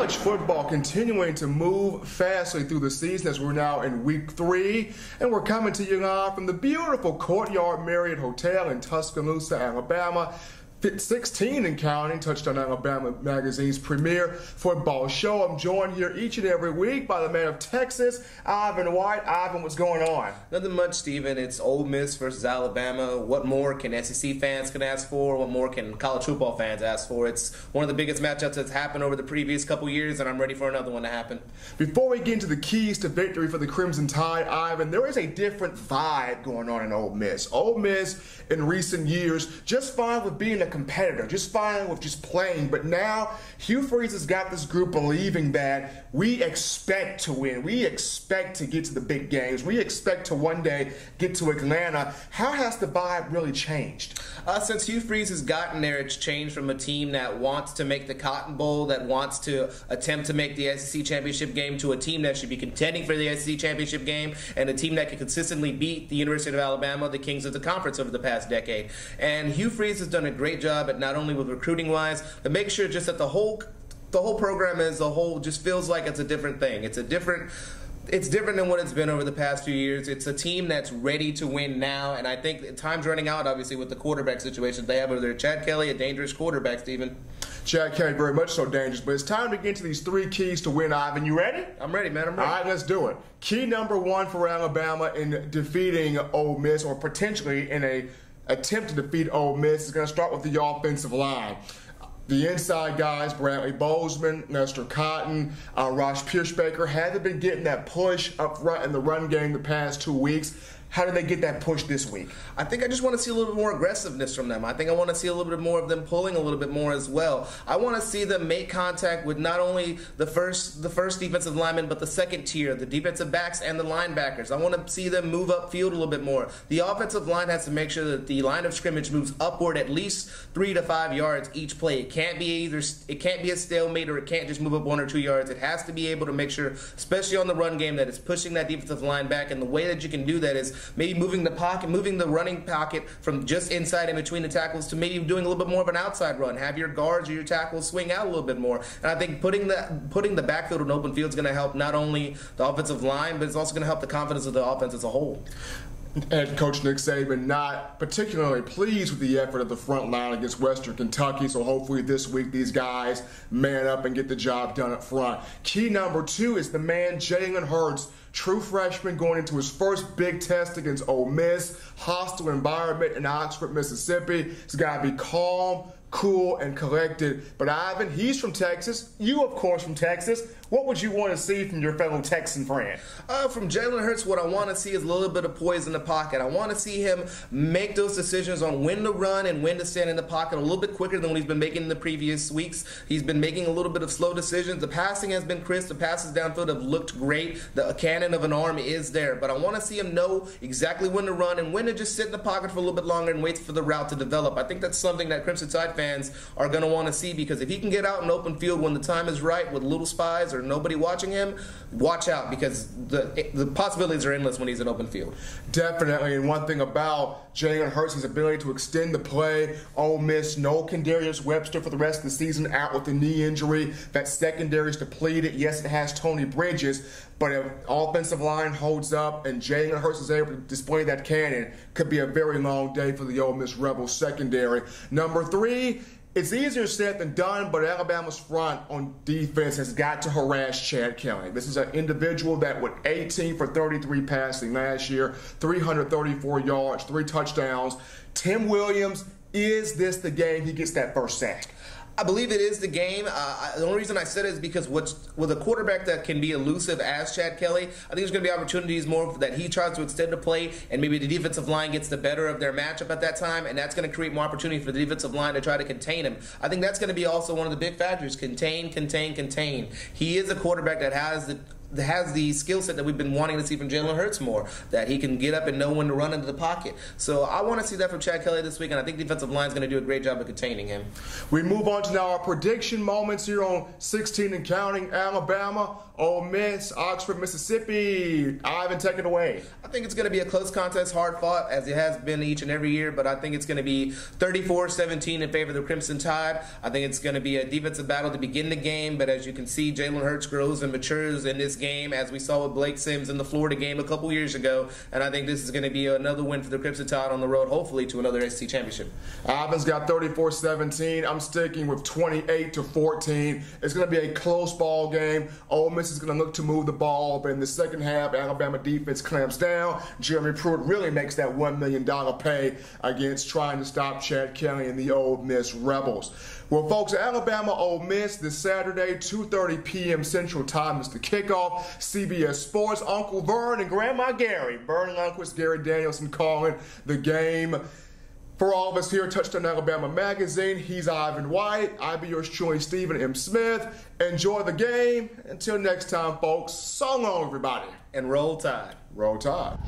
college football continuing to move fastly through the season as we're now in week 3, and we're coming to you live from the beautiful Courtyard Marriott Hotel in Tuscaloosa, Alabama. 16 and counting, Touchdown Alabama Magazine's premier football show. I'm joined here each and every week by the man of Texas, Ivan White. Ivan, what's going on? Nothing much, Stephen. It's Ole Miss versus Alabama. What more can SEC fans can ask for? What more can college football fans ask for? It's one of the biggest matchups that's happened over the previous couple years, and I'm ready for another one to happen. Before we get into the keys to victory for the Crimson Tide, Ivan, there is a different vibe going on in Ole Miss. Ole Miss, in recent years, just fine with being a competitor, just fine with just playing, but now Hugh Freeze has got this group believing that we expect to win, we expect to get to the big games, we expect to one day get to Atlanta. How has the vibe really changed? Since Hugh Freeze has gotten there, it's changed from a team that wants to make the Cotton Bowl, that wants to attempt to make the SEC championship game, to a team that should be contending for the SEC championship game, and a team that can consistently beat the University of Alabama, the kings of the conference, over the past decade. And Hugh Freeze has done a great job at not only with recruiting wise, but make sure just that the whole program as a whole just feels like it's a different thing. It's different than what it's been over the past few years. It's a team that's ready to win now, and I think time's running out, obviously, with the quarterback situation they have over there. Chad Kelly, a dangerous quarterback, Stephen. Chad Kelly, very much so dangerous, but it's time to get into these 3 keys to win, Ivan. You ready? I'm ready, man. I'm ready. All right, let's do it. Key number 1 for Alabama in defeating Ole Miss, or potentially in a attempt to defeat Ole Miss, is going to start with the offensive line. The inside guys, Bradley Bozeman, Lester Cotton, Rosh Pierschbacher, haven't been getting that push up front in the run game the past 2 weeks. How do they get that push this week? I think I just want to see a little bit more aggressiveness from them. I think I want to see a little bit more of them pulling a little bit more as well. I want to see them make contact with not only the first defensive lineman, but the second tier, the defensive backs and the linebackers. I want to see them move upfield a little bit more. The offensive line has to make sure that the line of scrimmage moves upward at least 3 to 5 yards each play. It can't be a stalemate, or it can't just move up 1 or 2 yards. It has to be able to make sure, especially on the run game, that it's pushing that defensive line back. And the way that you can do that is maybe moving the running pocket from just inside in between the tackles to maybe doing a little bit more of an outside run. Have your guards or your tackles swing out a little bit more. And I think putting the backfield in open field is going to help not only the offensive line, but it's also going to help the confidence of the offense as a whole. Head coach Nick Saban not particularly pleased with the effort of the front line against Western Kentucky, so hopefully this week these guys man up and get the job done up front. Key number 2 is the man Jalen Hurts, true freshman going into his first big test against Ole Miss, hostile environment in Oxford, Mississippi. He's got to be calm, cool, and collected. But Ivan, he's from Texas. You, of course, from Texas. What would you want to see from your fellow Texan friend? From Jalen Hurts, what I want to see is a little bit of poise in the pocket. I want to see him make those decisions on when to run and when to stand in the pocket a little bit quicker than what he's been making in the previous weeks. He's been making a little bit of slow decisions. The passing has been crisp. The passes downfield have looked great. The cannon of an arm is there. But I want to see him know exactly when to run and when to just sit in the pocket for a little bit longer and wait for the route to develop. I think that's something that Crimson Tide fans are going to want to see, because if he can get out in open field when the time is right with little spies or nobody watching him, watch out, because the possibilities are endless when he's in open field. Definitely, and one thing about Jalen Hurts' his ability to extend the play. Ole Miss, no Kendarius Webster for the rest of the season, out with the knee injury. That secondary is depleted. Yes, it has Tony Bridges, but if offensive line holds up and Jalen Hurts is able to display that cannon, could be a very long day for the Ole Miss Rebels secondary. Number 3, it's easier said than done, but Alabama's front on defense has got to harass Chad Kelly. This is an individual that went 18 for 33 passing last year, 334 yards, 3 touchdowns. Tim Williams, is this the game he gets that first sack? I believe it is the game. The only reason I said it is because with a quarterback that can be elusive as Chad Kelly, I think there's going to be opportunities more that he tries to extend the play, and maybe the defensive line gets the better of their matchup at that time, and that's going to create more opportunity for the defensive line to try to contain him. I think that's going to be also one of the big factors: contain, contain, contain. He is a quarterback that has has the skill set that we've been wanting to see from Jalen Hurts more, that he can get up and know when to run into the pocket. So I want to see that from Chad Kelly this week, and I think the defensive line is going to do a great job of containing him. We move on to now our prediction moments here on 16 and counting. Alabama, Ole Miss, Oxford, Mississippi. Ivan, take it away. I think it's going to be a close contest, hard fought, as it has been each and every year, but I think it's going to be 34-17 in favor of the Crimson Tide. I think it's going to be a defensive battle to begin the game, but as you can see, Jalen Hurts grows and matures in this game, as we saw with Blake Sims in the Florida game a couple years ago, and I think this is going to be another win for the Crimson Tide on the road, hopefully to another SEC championship. Ivan's got 34-17. I'm sticking with 28-14. It's going to be a close ball game. Ole Miss is going to look to move the ball, but in the second half, Alabama defense clamps down. Jeremy Pruitt really makes that $1 million pay against trying to stop Chad Kelly and the Ole Miss Rebels. Well, folks, Alabama Ole Miss this Saturday, 2:30 p.m. Central Time is the kickoff. CBS Sports, Uncle Vern and Grandma Gary, Vern Lundquist, Gary Danielson calling the game. For all of us here at Touchdown Alabama Magazine, he's Ivan White. I be yours truly, Stephen M. Smith. Enjoy the game. Until next time, folks, so long, everybody. And roll Tide. Roll Tide.